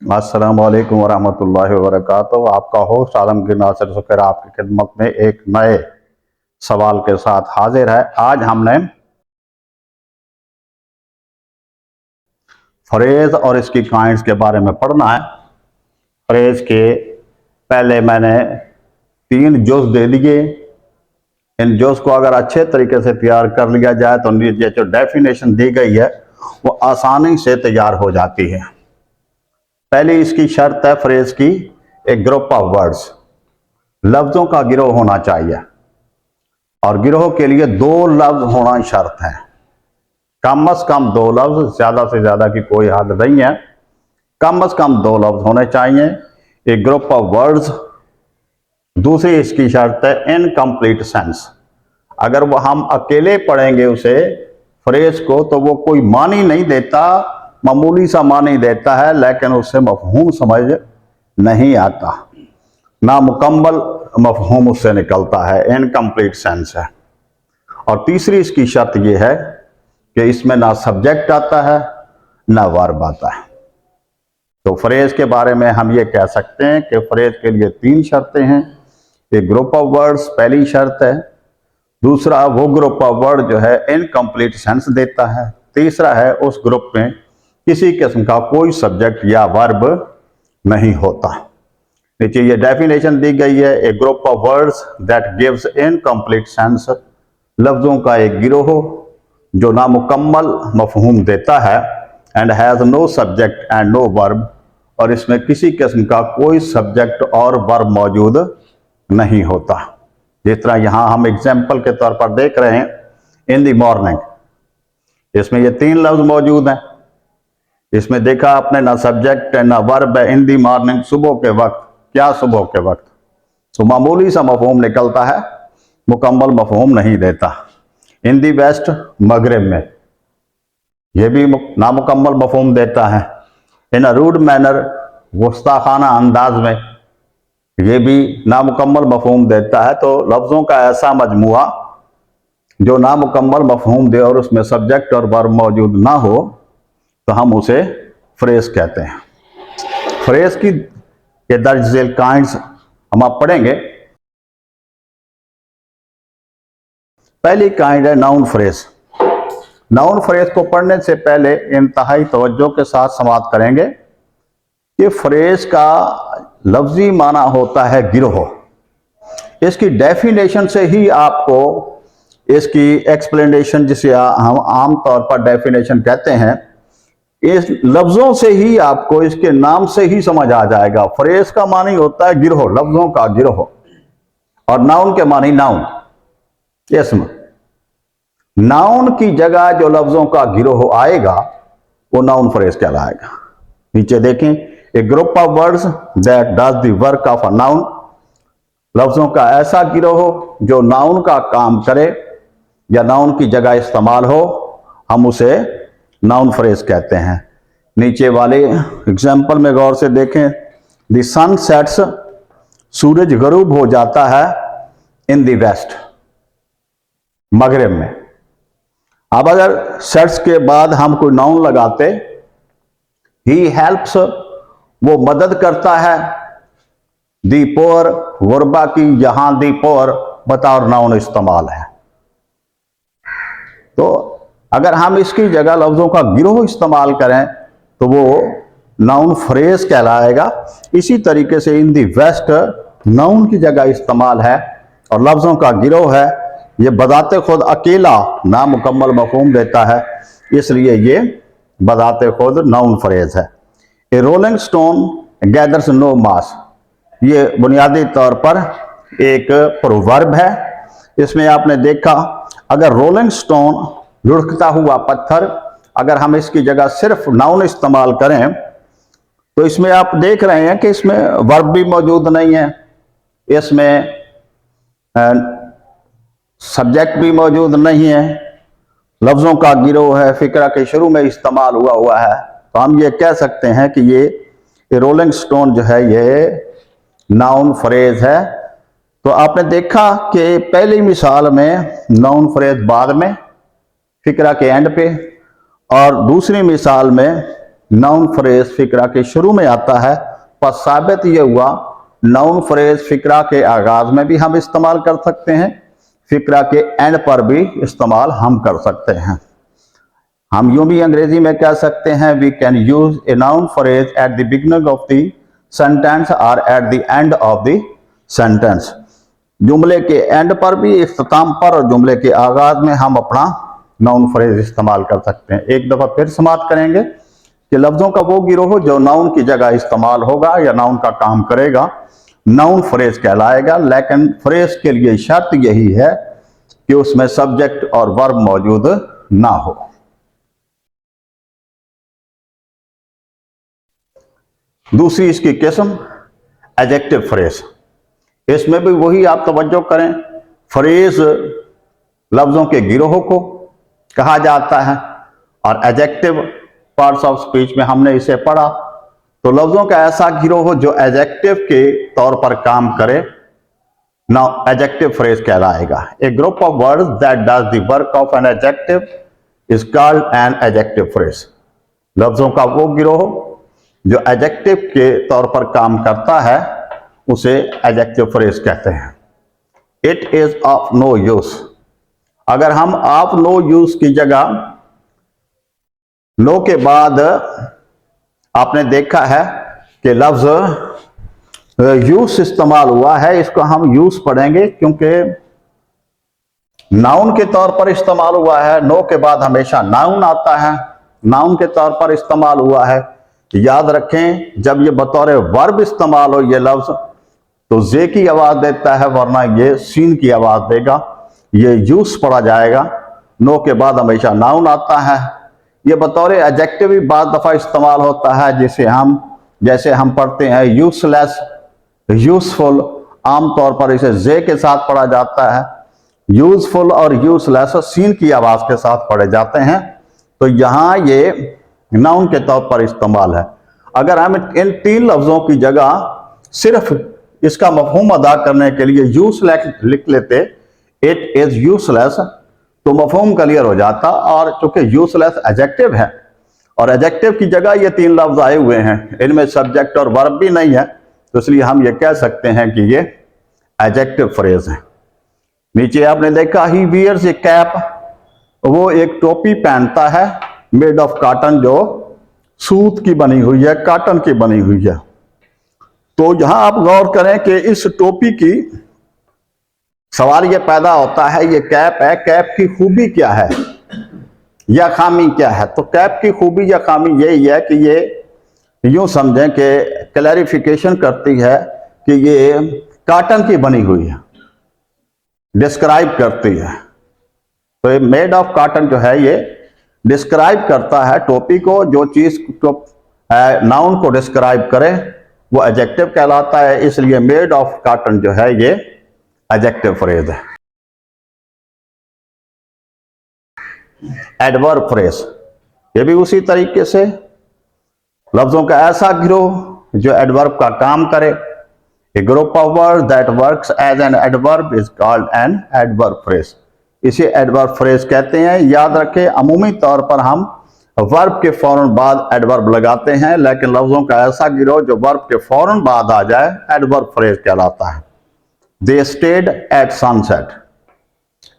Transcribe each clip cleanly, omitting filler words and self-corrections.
अस्सलाम वालेकुम वरहमतुल्लाहि वबरकातुहू। आपका होस्ट आलमगीर नासिर ज़ुफ़ैर आपकी खिदमत में एक नए सवाल के साथ हाजिर है। आज हमने फ्रेज और इसकी काइंड्स के बारे में पढ़ना है। फ्रेज के पहले मैंने 3 जुज़ दे दिए। इन जुज़ को अगर अच्छे तरीके से तैयार कर लिया जाए तो ये जो डेफिनेशन दी गई है वो आसानी से तैयार हो जाती है। पहली इसकी शर्त है फ्रेज की, एक ग्रुप ऑफ वर्ड्स, लफ्जों का गिरोह होना चाहिए और गिरोह के लिए 2 लफ्ज होना शर्त है। कम से कम 2 लफ्ज, ज्यादा से ज्यादा की कोई हद नहीं है। कम से कम 2 लफ्ज होने चाहिए, एक ग्रुप ऑफ वर्ड्स। दूसरी इसकी शर्त है इनकम्प्लीट सेंस। अगर वो हम अकेले पढ़ेंगे उसे फ्रेज को तो वो कोई मानी नहीं देता, मामूली सा मानी देता है, लेकिन उससे मफहूम समझ नहीं आता, ना मुकम्मल मफहूम उससे निकलता है, इनकम्प्लीट सेंस है। और तीसरी इसकी शर्त यह है कि इसमें ना सब्जेक्ट आता है ना वर्ब आता है। तो फ्रेज के बारे में हम ये कह सकते हैं कि फ्रेज के लिए 3 शर्तें हैं। एक ग्रुप ऑफ वर्ड्स पहली शर्त है, दूसरा वो ग्रुप ऑफ वर्ड जो है इनकम्प्लीट सेंस देता है, तीसरा है उस ग्रुप में किसी किस्म का कोई सब्जेक्ट या वर्ब नहीं होता। नीचे ये डेफिनेशन दी गई है, a group of words that gives incomplete sense, लफ्जों का एक गिरोह जो नामुकम्मल मफहूम देता है, and has no subject and no verb, और इसमें किसी किस्म का कोई सब्जेक्ट और वर्ब मौजूद नहीं होता। जिस तरह यहां हम एग्जाम्पल के तौर पर देख रहे हैं, इन द मॉर्निंग, इसमें ये 3 लफ्ज मौजूद हैं। इसमें देखा आपने, ना सब्जेक्ट है ना वर्ब है। इन दी मॉर्निंग, सुबह के वक्त। क्या सुबह के वक्त? तो मामूली सा मफहूम निकलता है, मुकम्मल मफहूम नहीं देता। इन दी वेस्ट, मगरिब में, यह भी नामुकम्मल मफहूम देता है। इन अ रूड मैनर, गुस्ताखाना अंदाज में, यह भी नामुकम्मल मफहूम देता है। तो लफ्जों का ऐसा मजमुआ जो नामुकम्मल मफहूम दे और उसमें सब्जेक्ट और वर्ब मौजूद ना हो तो हम उसे फ्रेज कहते हैं। फ्रेज की ये दर्ज झेल काइंड्स हम आप पढ़ेंगे। पहली काइंड है नाउन फ्रेज। नाउन फ्रेज को पढ़ने से पहले इंतहाई तवज्जो के साथ समाप्त करेंगे कि फ्रेज का लफ्जी माना होता है गिरोह। इसकी डेफिनेशन से ही आपको इसकी एक्सप्लेनेशन, जिसे हम आम तौर पर डेफिनेशन कहते हैं, इस लफ्जों से ही आपको, इसके नाम से ही समझ आ जाएगा। फ्रेज का मानी होता है गिरोह, लफ्जों का गिरोह, और नाउन के मानी नाउन, इसम। नाउन की जगह जो लफ्जों का गिरोह आएगा वो नाउन फ्रेज कहलाएगा। नीचे देखें, a group of words that does the work of a noun, लफ्जों का ऐसा गिरोह जो नाउन का काम करे या नाउन की जगह इस्तेमाल हो, हम उसे नाउन फ्रेज कहते हैं। नीचे वाले एग्जाम्पल में गौर से देखें, द सन सेट्स, सूरज गरूब हो जाता है, इन द वेस्ट, मगरिब में। अब अगर सेट्स के बाद हम कोई नाउन लगाते, ही हेल्प्स, वो मदद करता है, दी पोर, गुरबा की, यहां दी पोर बतौर नाउन इस्तेमाल है। तो अगर हम इसकी जगह लफ्जों का गिरोह इस्तेमाल करें तो वो नाउन फ्रेज कहलाएगा। इसी तरीके से इन दी वेस्ट नाउन की जगह इस्तेमाल है और लफ्जों का गिरोह है। ये बजाते खुद अकेला नामुकम्मल मफहूम देता है, इसलिए ये बजाते खुद नाउन फ्रेज है। ए रोलिंग स्टोन गैदर्स नो मास, ये बुनियादी तौर पर एक प्रोवर्ब है। इसमें आपने देखा, अगर रोलिंग स्टोन, लुढ़कता हुआ पत्थर, अगर हम इसकी जगह सिर्फ नाउन इस्तेमाल करें तो इसमें आप देख रहे हैं कि इसमें वर्ब भी मौजूद नहीं है, इसमें सब्जेक्ट भी मौजूद नहीं है, लफ्जों का गिरोह है, फिक्रा के शुरू में इस्तेमाल हुआ है। तो हम ये कह सकते हैं कि ये रोलिंग स्टोन जो है ये नाउन फ्रेज है। तो आपने देखा कि पहली मिसाल में नाउन फ्रेज बाद में, फिक्रा के एंड पे, और दूसरी मिसाल में नाउन फ्रेज फिक्रा के शुरू में आता है, पर साबित ये हुआ नाउन फ्रेज फिक्रा के आगाज में भी हम इस्तेमाल कर सकते हैं, फिक्रा के एंड पर भी इस्तेमाल हम कर सकते हैं। हम यूं भी अंग्रेजी में कह सकते हैं, we can use a noun phrase at the beginning of the sentence और at the end of the sentence. जुमले के एंड पर भी, इख्तिताम पर, और जुमले के आगाज में हम अपना नाउन फ्रेज इस्तेमाल कर सकते हैं। एक दफा फिर समाप्त करेंगे कि लफ्जों का वो गिरोह जो नाउन की जगह इस्तेमाल होगा या नाउन का काम करेगा, नाउन फ्रेज कहलाएगा। लेकिन फ्रेज के लिए शर्त यही है कि उसमें सब्जेक्ट और वर्ब मौजूद ना हो। दूसरी इसकी किस्म एडजेक्टिव फ्रेज। इसमें भी वही आप तवज्जो करें, फ्रेज लफ्जों के गिरोह को कहा जाता है और एडजेक्टिव पार्ट्स ऑफ स्पीच में हमने इसे पढ़ा। तो लफ्जों का ऐसा गिरोह जो एडजेक्टिव के तौर पर काम करे, नाउ एडजेक्टिव फ्रेज कहलाएगा। A group of words that does the work of an adjective is called an adjective phrase. लफ्जों का वो गिरोह जो एडजेक्टिव के तौर पर काम करता है उसे एडजेक्टिव फ्रेज कहते हैं। It is of no use. अगर हम ऑफ नो यूज की जगह नो के बाद आपने देखा है कि लफ्ज यूज इस्तेमाल हुआ है, इसको हम यूज पढ़ेंगे क्योंकि नाउन के तौर पर इस्तेमाल हुआ है। नो के बाद हमेशा नाउन आता है, नाउन के तौर पर इस्तेमाल हुआ है। याद रखें, जब ये बतौर वर्ब इस्तेमाल हो ये लफ्ज तो जे की आवाज देता है, वरना ये सीन की आवाज देगा। ये यूज पढ़ा जाएगा। नो के बाद हमेशा नाउन आता है। ये बतौर एडजेक्टिव भी बाद दफा इस्तेमाल होता है, जैसे हम पढ़ते हैं यूजलेस, यूजफुल। आमतौर पर इसे जे के साथ पढ़ा जाता है। यूजफुल और यूजलेस सीन की आवाज के साथ पढ़े जाते हैं। तो यहां ये नाउन के तौर पर इस्तेमाल है। अगर हम इन तीन लफ्जों की जगह सिर्फ इसका मफहूम अदा करने के लिए यूजलेस लिख लेते, इट इज यूजलेस, तो मफहूम क्लियर हो जाता। और चूंकि यूजलेस एडजेक्टिव है और एडजेक्टिव की जगह ये तीन लफ्ज आए हुए हैं, इनमें सब्जेक्ट और वर्ब भी नहीं है, तो इसलिए हम ये कह सकते हैं कि ये एडजेक्टिव फ्रेज है। नीचे आपने देखा ही वियर्स ए कैप, वो एक टोपी पहनता है, मेड ऑफ कॉटन, जो सूत की बनी हुई है, कॉटन की बनी हुई है। तो यहां आप गौर करें कि इस टोपी की सवाल यह पैदा होता है, ये कैप है, कैप की खूबी क्या है या खामी क्या है? तो कैप की खूबी या खामी यही है कि ये यूं समझें कि क्लैरिफिकेशन करती है कि ये कॉटन की बनी हुई है, डिस्क्राइब करती है। तो ये मेड ऑफ कॉटन जो है ये डिस्क्राइब करता है टोपी को। जो चीज को नाउन को डिस्क्राइब करे वो एडजेक्टिव कहलाता है। इसलिए मेड ऑफ कॉटन जो है ये एडजेक्टिव फ्रेज है। एडवर्ब फ्रेज, ये भी उसी तरीके से लफ्जों का ऐसा गिरोह जो एडवर्ब का काम करे। A group of words that works as an adverb is called an adverb phrase. इसे एडवर्ब फ्रेज कहते हैं। याद रखें, अमूमी तौर पर हम वर्ब के फौरन बाद एडवर्ब लगाते हैं, लेकिन लफ्जों का ऐसा गिरोह जो वर्ब के फौरन बाद आ जाए एडवर्ब फ्रेज कहलाता है। They stayed at sunset,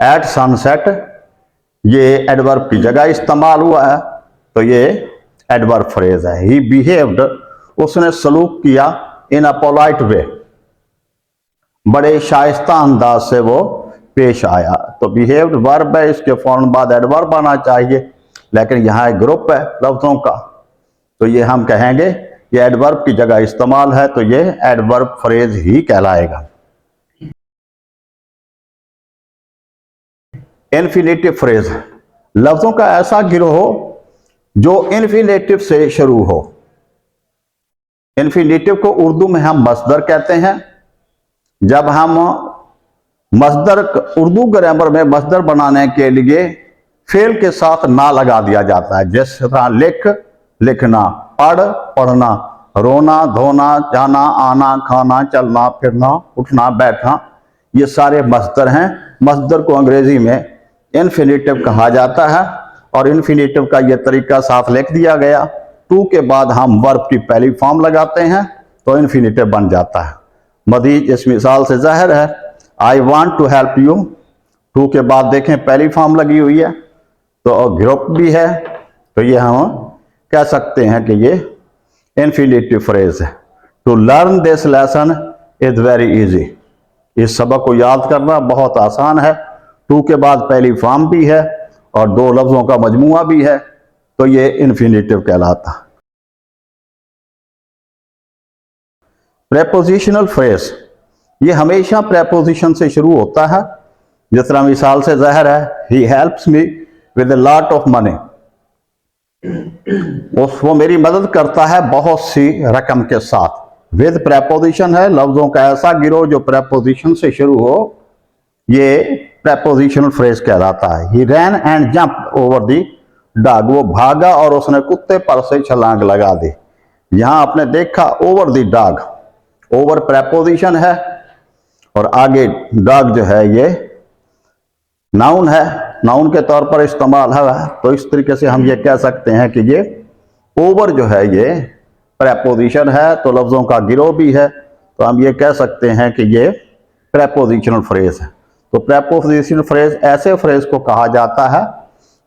at sunset ये एडवर्ब की जगह इस्तेमाल हुआ है, तो ये एडवर्ब फ्रेज है। ही बिहेव्ड, उसने सलूक किया, इन अ पोलाइट वे, बड़े शाइस्ता अंदाज से वो पेश आया। तो बिहेव्ड वर्ब है, इसके फौरन बाद एडवर्ब आना चाहिए, लेकिन यहां एक ग्रुप है लफ्जों का, तो ये हम कहेंगे ये एडवर्ब की जगह इस्तेमाल है, तो ये एडवर्ब फ्रेज ही कहलाएगा। इन्फिनेटिव फ्रेज, लफ्जों का ऐसा गिरोह जो इन्फिनेटिव से शुरू हो। इन्फिनेटिव को उर्दू में हम मस्दर कहते हैं। जब हम मस्दर, उर्दू ग्रामर में मस्दर बनाने के लिए फेल के साथ ना लगा दिया जाता है, जिस तरह लिख, लिखना, पढ़, पढ़ना, रोना, धोना, जाना, आना, खाना, चलना, फिरना, उठना, बैठना, ये सारे मस्दर हैं। मस्दर को अंग्रेजी में इन्फिनेटिव कहा जाता है और इन्फिनेटिव का ये तरीका साथ लिख दिया गया टू के बाद हम वर्ब की पहली फॉर्म लगाते हैं तो इन्फिनेटिव बन जाता है। मजीद इस मिसाल से जाहिर है, I want to help you, to के बाद देखें पहली फॉर्म लगी हुई है तो ग्रुप भी है, तो ये हम कह सकते हैं कि ये इन्फिनेटिव फ्रेज है। To learn this lesson is very easy, इस सबक को याद करना बहुत आसान है। टू के बाद पहली फॉर्म भी है और दो लफ्जों का मजमुआ भी है, तो ये इन्फिनेटिव कहलाता है। प्रेपोजिशनल फ्रेज, ये हमेशा प्रेपोजिशन से शुरू होता है। जिस तरह मिसाल से जाहिर है, he helps me with a lot of money, वो मेरी मदद करता है बहुत सी रकम के साथ। विद प्रेपोजिशन है, लफ्जों का ऐसा गिरोह जो प्रेपोजिशन से शुरू हो, ये प्रेपोजिशनल फ्रेज कहलाता है। He ran and jump over the dog, वो भागा और उसने कुत्ते पर से छलांग लगा दी। यहां आपने देखा over the dog, over preposition है और आगे डॉग जो है ये नाउन है, नाउन के तौर पर इस्तेमाल है। तो इस तरीके से हम ये कह सकते हैं कि ये ओवर जो है ये प्रेपोजिशन है, तो लफ्जों का गिरोह भी है, तो हम ये कह सकते हैं कि ये प्रेपोजिशनल फ्रेज है। तो प्रेपोजिशनल फ्रेज ऐसे फ्रेज को कहा जाता है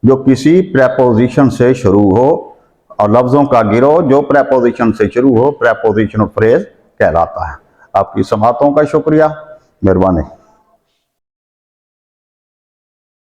जो किसी प्रेपोजिशन से शुरू हो, और लफ्जों का गिरोह जो प्रेपोजिशन से शुरू हो प्रेपोजिशनल फ्रेज कहलाता है। आपकी समातों का शुक्रिया, मेहरबानी।